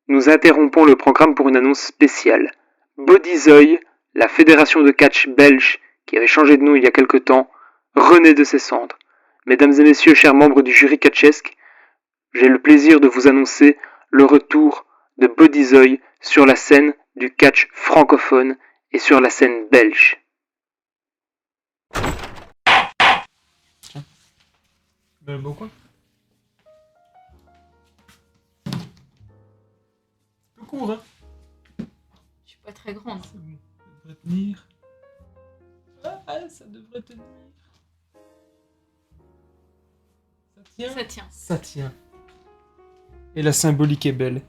Nous interrompons le programme pour une annonce spéciale. Bodyzoy, la fédération de catch belge, qui avait changé de nom il y a quelque temps, renaît de ses cendres. Mesdames et messieurs, chers membres du jury catchesque, j'ai le plaisir de vous annoncer le retour de Bodyzoy sur la scène du catch francophone et sur la scène belge. Bon quoi? C'est peu court, hein? Je suis pas très grande. C'est bon, ça devrait tenir. Ah, ça devrait tenir. Ça tient? Ça tient. Ça tient. Et la symbolique est belle.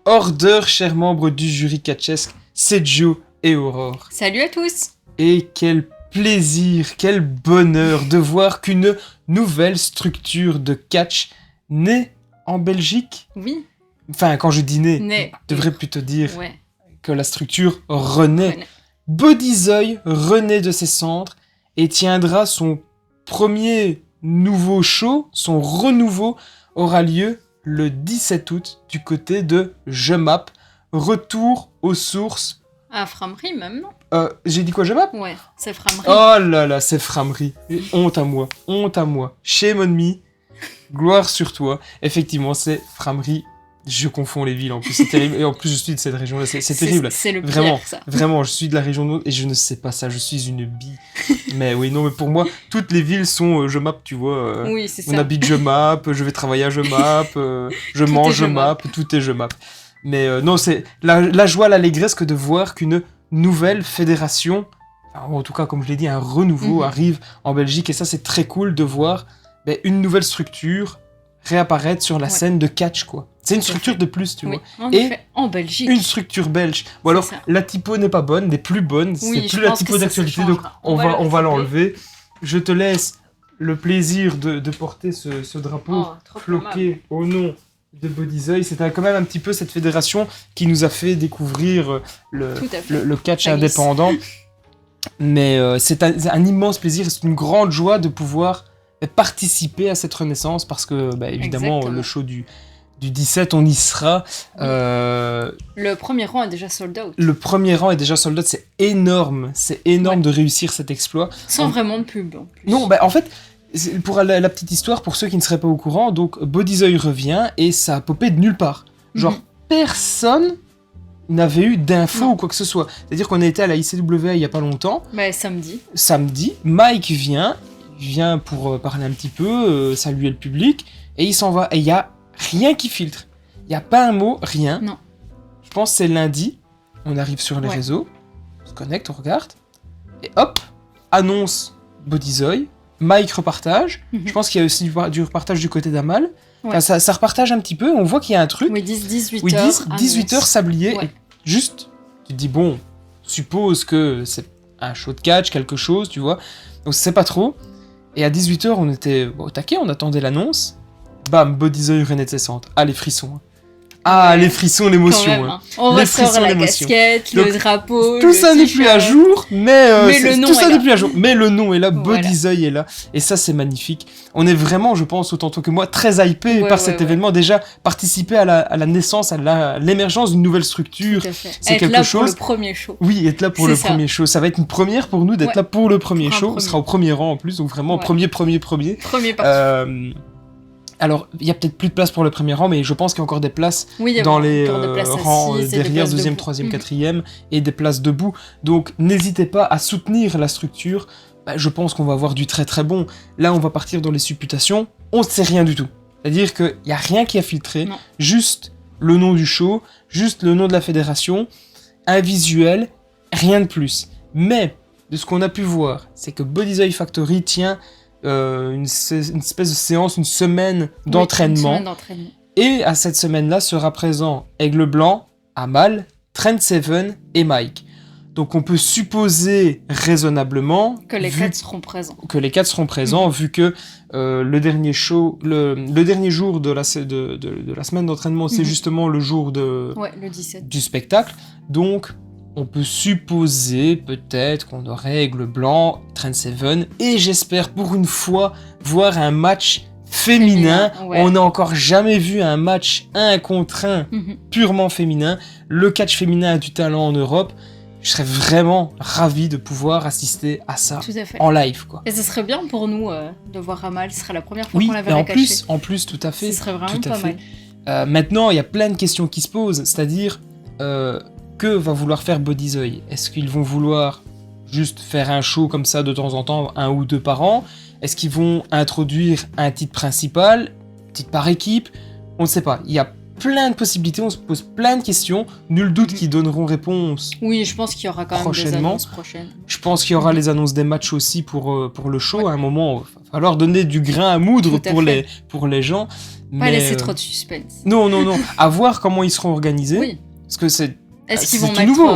Order, chers membres du jury catchesque, Sergio et Aurore. Salut à tous. Et quel plaisir, quel bonheur de voir qu'une nouvelle structure de catch naît en Belgique. Oui. Enfin, quand je dis naît, Naît. je devrais plutôt dire Ouais. que la structure renaît. Ouais. Bodyzoy renaît de ses cendres et tiendra son premier nouveau show, son renouveau aura lieu le 17 août du côté de Je Map. Retour aux sources. Ah, Framery même, non? J'ai dit quoi, Je Map? Ouais, c'est Framery. Oh là là, c'est framerie. Honte à moi, honte à moi. Shame on me. Gloire sur toi. Effectivement, c'est framerie. Je confonds les villes en plus, c'est terrible. Et en plus, je suis de cette région-là, c'est terrible. C'est le pire, Vraiment, ça. vraiment, je suis de la région nord et je ne sais pas ça, je suis une bille. Mais oui, non, mais pour moi, toutes les villes sont Je Map, tu vois. Oui, c'est On ça. habite Je Map, je vais travailler à Je Map, je Tout mange est Je Je Map, tout est Je Map. Mais non, c'est la joie, l'allégresse que de voir qu'une nouvelle fédération, enfin, en tout cas, comme je l'ai dit, un renouveau arrive en Belgique. Et ça, c'est très cool de voir une nouvelle structure réapparaître sur la scène de catch, quoi. C'est une Tout à structure fait. de plus, tu Oui, vois. en Et effet, en Belgique. Une structure belge. Bon alors, ça. la typo n'est pas bonne, n'est plus bonne, Oui, c'est je plus la pense typo que ça d'actualité, se donc changera. on va le l'enlever. Je te laisse le plaisir de porter ce drapeau Oh, trop floqué au nom de Bodyzoy. C'était quand même un petit peu cette fédération qui nous a fait découvrir Tout à fait. le catch Ça glisse. indépendant. Mais c'est un immense plaisir, c'est une grande joie de pouvoir participer à cette renaissance parce que, évidemment, Exactement. le show du 17, on y sera. Le premier rang est déjà sold out. Le premier rang est déjà sold out, c'est énorme Ouais. de réussir cet exploit. Sans vraiment de pub, en plus. Non, en fait, pour la petite histoire, pour ceux qui ne seraient pas au courant, donc Bodyzoy revient et ça a popé de nulle part. Genre, personne n'avait eu d'infos Non. ou quoi que ce soit. C'est-à-dire qu'on a été à la ICWA il y a pas longtemps, Bah, samedi. samedi, Mike vient pour parler un petit peu, saluer le public, et il s'en va. Et il y a rien qui filtre. Il n'y a pas un mot, rien. Non. Je pense que c'est lundi, on arrive sur les Ouais. réseaux, on se connecte, on regarde, et hop, annonce Bodyzoy, Mike repartage. Je pense qu'il y a aussi du repartage du côté d'Amal. Ouais. Enfin, ça repartage un petit peu, on voit qu'il y a un truc. Oui, 18 où ils heures. disent 18 heures sablier, Ouais. et juste, tu te dis, bon, suppose que c'est un show de catch, quelque chose, tu vois, donc c'est pas trop. Et à 18 heures, on était au taquet, on attendait l'annonce, bam, Bodyzoy renaît de ses cendres. Ah, les frissons. hein. Ah, Ouais. les frissons, Quand l'émotion. même, hein. hein. On Les ressort frissons, la l'émotion. casquette, Donc, le drapeau, Tout le ça n'est plus à t-shirt. jour, mais, le nom tout ça est n'est là. plus à jour. Mais le nom est là, Voilà. Bodyzoy est là, et ça c'est magnifique. On est vraiment, je pense, autant toi que moi, très hypé Ouais, par ouais, cet ouais. événement. Déjà, participer à la naissance, à l'émergence d'une nouvelle structure. Tout à fait. c'est Être quelque là chose. pour le premier show. Oui, être là pour C'est le ça. premier show. Ça va être une première pour nous d'être Ouais. là pour le premier Pour un show. On premier. sera au premier rang en plus, donc vraiment Ouais. premier. Premier parti. Alors, il y a peut-être plus de place pour le premier rang, mais je pense qu'il y a encore des places Oui, il y a dans les encore des places rangs assises et des derrière, places deuxième, debout. troisième, Mhm. quatrième, et des places debout. Donc, n'hésitez pas à soutenir la structure. Je pense qu'on va avoir du très très bon. Là, on va partir dans les supputations. On ne sait rien du tout. C'est-à-dire qu'il n'y a rien qui a filtré. Non. Juste le nom du show, juste le nom de la fédération, un visuel, rien de plus. Mais, de ce qu'on a pu voir, c'est que Bodyzoy Factory tient une espèce de séance, une semaine Oui, d'entraînement. une semaine d'entraînement. Et à cette semaine-là sera présent Aigle Blanc, Amal, Trent Seven et Mike. Donc on peut supposer raisonnablement Que les vu 4 seront présents. que les 4 seront présents, vu que le dernier show, le dernier jour de la semaine d'entraînement, c'est Mhm. justement le jour Ouais, le 17. du spectacle. Donc on peut supposer peut-être qu'on aurait Aigle Blanc, Trent Seven, et j'espère pour une fois voir un match féminin. Ouais. On n'a encore jamais vu un match 1 contre 1 Mhm. purement féminin. Le catch féminin a du talent en Europe. Je serais vraiment ravi de pouvoir assister à ça Tout à fait. en live, quoi. Et ce serait bien pour nous de voir Amal. Ce serait la première fois Oui, qu'on la et verrait catcher. en plus, tout à fait. Ce serait vraiment tout à pas fait. mal. Maintenant, il y a plein de questions qui se posent, c'est-à-dire que va vouloir faire Bodyzoy ? Est-ce qu'ils vont vouloir juste faire un show comme ça de temps en temps, 1 ou 2 par an ? Est-ce qu'ils vont introduire un titre principal, titre par équipe ? On ne sait pas. Il y a plein de possibilités, on se pose plein de questions. Nul doute qu'ils donneront réponse. Oui, je pense qu'il y aura quand même des Prochainement. annonces prochaines. Je pense qu'il y aura les annonces des matchs aussi pour le show. À un moment, il va falloir donner du grain à moudre Tout à pour les gens. Pas Mais, laisser trop de suspense. Non. À voir comment ils seront organisés. Oui. Parce que c'est Est-ce c'est qu'ils vont tout mettre nouveau,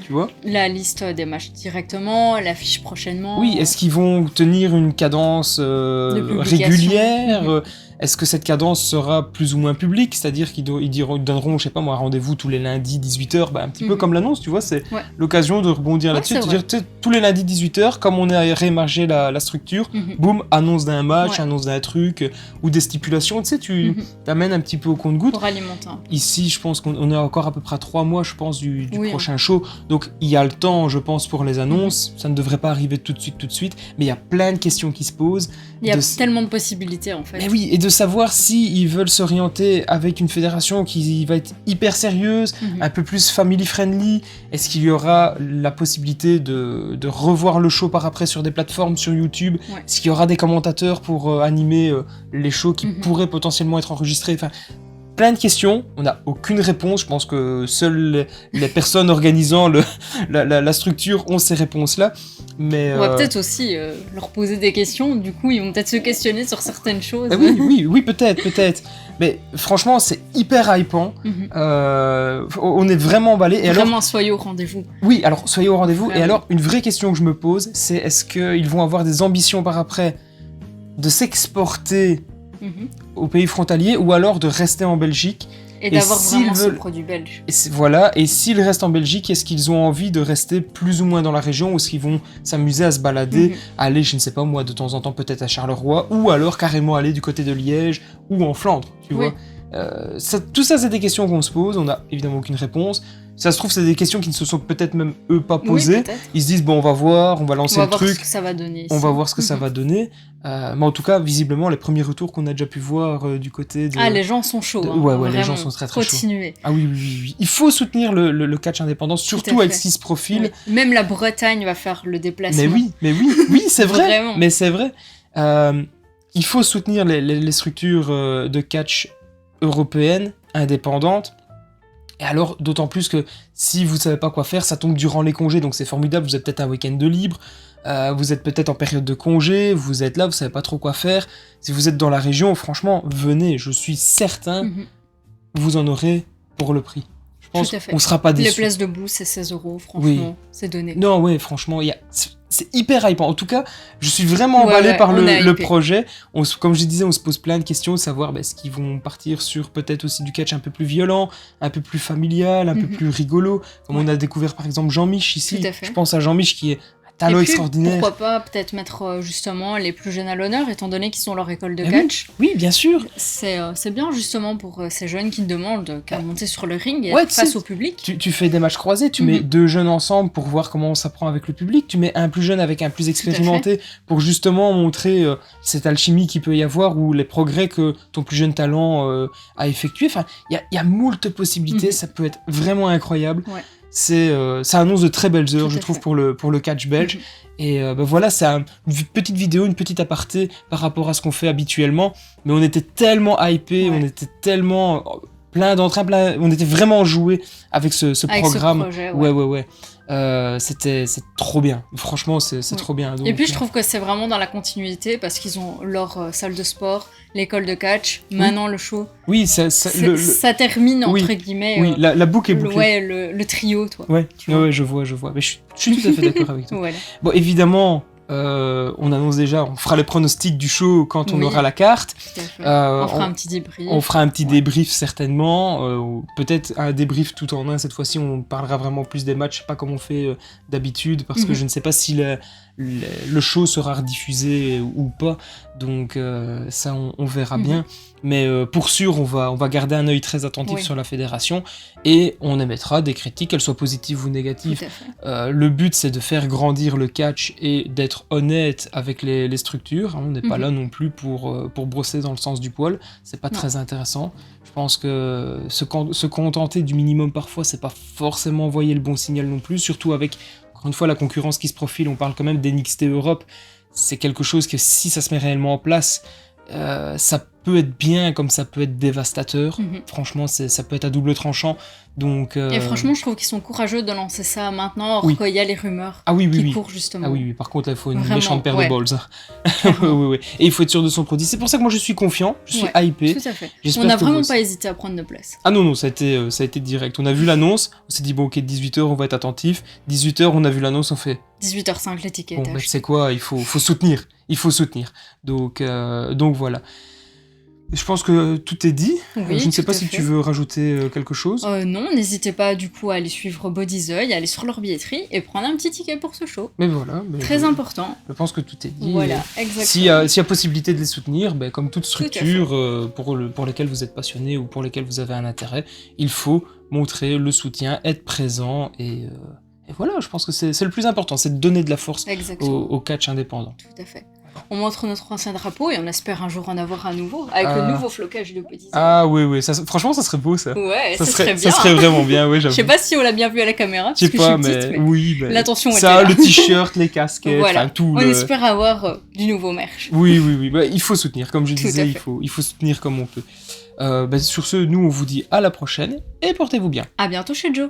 tu vois. la liste des matchs directement, l'affiche prochainement? Oui, est-ce qu'ils vont tenir une cadence publication. régulière Mhm. Est-ce que cette cadence sera plus ou moins publique? C'est-à-dire qu'ils donneront, je sais pas moi, rendez-vous tous les lundis 18h, un petit peu Mhm. comme l'annonce, tu vois, c'est Ouais. l'occasion de rebondir Ouais, là-dessus, c'est de vrai. dire, tu sais, tous les lundis 18h, comme on a réémargé la structure, Mhm. boum, annonce d'un match, Ouais. annonce d'un truc, ou des stipulations, tu sais, tu Mhm. t'amènes un petit peu au compte-goutte. Pour alimenter un peu. Ici, je pense qu'on est encore à peu près à 3 mois, je pense, du Oui, prochain show. Donc, il y a le temps, je pense, pour les annonces. Ça ne devrait pas arriver tout de suite. Mais il y a plein de questions qui se posent. Il y a de- tellement de possibilités en fait. Mais oui, et de savoir si ils veulent s'orienter avec une fédération qui va être hyper sérieuse, Mhm. un peu plus family friendly. Est-ce qu'il y aura la possibilité de revoir le show par après sur des plateformes, sur YouTube? Ouais. Est-ce qu'il y aura des commentateurs pour animer les shows qui Mhm. pourraient potentiellement être enregistrés? Enfin, plein de questions, on n'a aucune réponse. Je pense que seules les personnes organisant la structure ont ces réponses-là. Mais On va peut-être aussi leur poser des questions, du coup ils vont peut-être se questionner sur certaines choses. ah oui, peut-être. Mais franchement, c'est hyper hypant. Mhm. On est vraiment emballé. Et alors, Vraiment, soyez au rendez-vous. oui, alors soyez au rendez-vous. Et Vraiment. alors, une vraie question que je me pose, c'est est-ce qu'ils vont avoir des ambitions par après de s'exporter Mhm. aux pays frontaliers ou alors de rester en Belgique? Et d'avoir s'ils vraiment ce veulent- produit belge. Voilà, et s'ils restent en Belgique, est-ce qu'ils ont envie de rester plus ou moins dans la région ou est-ce qu'ils vont s'amuser à se balader, Mhm. aller, je ne sais pas moi, de temps en temps peut-être à Charleroi ou alors carrément aller du côté de Liège ou en Flandre, tu Oui. vois. Tout ça, c'est des questions qu'on se pose, on n'a évidemment aucune réponse. Ça se trouve, c'est des questions qui ne se sont peut-être même eux pas Oui, posées. peut-être. Ils se disent, bon, on va voir, on va On lancer va le voir truc, ce que ça va donner. on ici. va voir ce que ça Mhm. va donner. Mais en tout cas, visiblement, les premiers retours qu'on a déjà pu voir du côté de... Ah, les gens sont chauds. Hein, Ouais, les gens vraiment. sont très chauds. Continuez. Ah oui. Il faut soutenir le catch indépendant, surtout avec fait. 6 profils. Oui. Même la Bretagne va faire le déplacement. Mais oui, c'est vrai. Vraiment. Mais c'est vrai. Il faut soutenir les structures de catch européennes, indépendantes. Et alors, d'autant plus que si vous savez pas quoi faire, ça tombe durant les congés, donc c'est formidable. Vous avez peut-être un week-end de libre, vous êtes peut-être en période de congé, vous êtes là, vous savez pas trop quoi faire. Si vous êtes dans la région, franchement, venez. Je suis certain Mhm. vous en aurez pour le prix. Je pense Tout à fait. qu'on sera pas Les déçus. places debout, c'est 16 €, franchement. Oui. C'est donné. Non, ouais, franchement, c'est hyper hypant. En tout cas, je suis vraiment Ouais, emballé par on le est hypé. projet. Comme je disais, on se pose plein de questions, savoir est-ce qu'ils vont partir sur peut-être aussi du catch un peu plus violent, un peu plus familial, un peu Mhm. plus rigolo, comme on a découvert par exemple Jean-Mich ici. Tout à fait. Je pense à Jean-Mich qui est un talent Et puis, extraordinaire. Pourquoi pas peut-être mettre justement les plus jeunes à l'honneur, étant donné qu'ils ont leur école de Eh catch. Oui, bien sûr. C'est bien justement pour ces jeunes qui ne demandent qu'à monter sur le ring et Ouais, être tu face sais, au public. Tu fais des matchs croisés, tu mets Mhm. 2 jeunes ensemble pour voir comment ça prend avec le public, tu mets un plus jeune avec un plus expérimenté pour justement montrer cette alchimie qu'il peut y avoir ou les progrès que ton plus jeune talent a effectué. Enfin, il y a moult possibilités, Mhm. ça peut être vraiment incroyable. Ouais. Ça annonce de très belles heures, Tout je à trouve, fait. pour le catch belge. Mhm. Et voilà, c'est une petite vidéo, une petite aparté par rapport à ce qu'on fait habituellement. Mais on était tellement hypés, Ouais. on était tellement plein d'entrain, on était vraiment enjoués avec ce Avec programme. ce projet, ouais. Ouais. C'est trop bien. Franchement, c'est Ouais. trop bien. Donc, Et puis je trouve que c'est vraiment dans la continuité parce qu'ils ont leur salle de sport, l'école de catch, maintenant le show. oui, Ça termine Oui. entre guillemets oui, la boucle est le, bouclée. ouais, le trio, toi. Ouais, tu vois. ouais, je vois. Mais je suis tout à fait d'accord avec toi. Voilà. Bon, évidemment, On annonce déjà, on fera les pronostics du show quand on Oui. aura la carte. Tout à fait. Euh, On fera un petit débrief. On fera un petit Ouais. débrief certainement, peut-être un débrief tout en un. Cette fois-ci, on parlera vraiment plus des matchs, pas comme on fait d'habitude, parce que Mhm. je ne sais pas si le show sera rediffusé ou pas. Donc ça, on verra Mhm. bien. Mais pour sûr, on va garder un œil très attentif Oui. sur la fédération et on émettra des critiques, qu'elles soient positives ou Tout négatives. à fait. Le but, c'est de faire grandir le catch et d'être honnête avec les structures. On n'est pas Mhm. là non plus pour brosser dans le sens du poil. C'est pas Non. très intéressant. Je pense que se contenter du minimum parfois, c'est pas forcément envoyer le bon signal non plus. Surtout avec, encore une fois, la concurrence qui se profile. On parle quand même d'NXT Europe. C'est quelque chose que si ça se met réellement en place, ça peut être bien comme ça peut être dévastateur. Mhm. Franchement, ça peut être à double tranchant. Donc, Et franchement, je trouve qu'ils sont courageux de lancer ça maintenant, alors Oui. qu'il y a les rumeurs ah oui, oui, qui oui. courent justement. Ah oui, oui, par contre, là, il faut une Vraiment, méchante paire ouais. de balls. hein. oui, oui, oui. Et il faut être sûr de son produit. C'est pour ça que moi, je suis confiant, je suis Ouais, hypé. Tout à fait. J'espère On n'a que vous vraiment aussi. pas hésité à prendre de place. Ah non, non, ça a été direct. On a vu l'annonce, on s'est dit, bon, ok, 18h, on va être attentif. 18h, on a vu l'annonce, on fait, 18h05 l'étiquette. bon, bah, tu sais quoi, il faut soutenir. Il faut soutenir. Donc voilà. Je pense que tout est dit. Oui, Je ne sais tout pas à si fait. tu veux rajouter quelque chose. Non, n'hésitez pas du coup à aller suivre Bodyzoy, à aller sur leur billetterie et prendre un petit ticket pour ce show. Mais voilà. Très important. Je pense que tout est dit. Voilà, Et exactement. s'il y a possibilité de les soutenir, ben, comme toute à fait. structure pour lesquelles vous êtes passionné ou pour lesquelles vous avez un intérêt, il faut montrer le soutien, être présent et voilà, je pense que c'est le plus important, c'est de donner de la force Exactement. au catch indépendant. Tout à fait. On montre notre ancien drapeau et on espère un jour en avoir un nouveau, avec Ah. le nouveau flocage de Bodyzoy. Ah oui, oui, franchement ça serait beau ça. Ouais, ça ça serait bien. Ça serait vraiment bien, oui, Je j'avoue. sais pas si on l'a bien vu à la caméra, Je sais parce que pas, je suis petite, mais mais oui, mais l'attention était ça, là. le t-shirt, les casquettes, Voilà. enfin tout On le... espère avoir du nouveau merch. Oui, oui, oui, bah, il faut soutenir, comme je Tout à disais, fait. il faut soutenir comme on peut. Bah, sur ce, nous on vous dit à la prochaine et portez-vous bien. À bientôt chez Joe.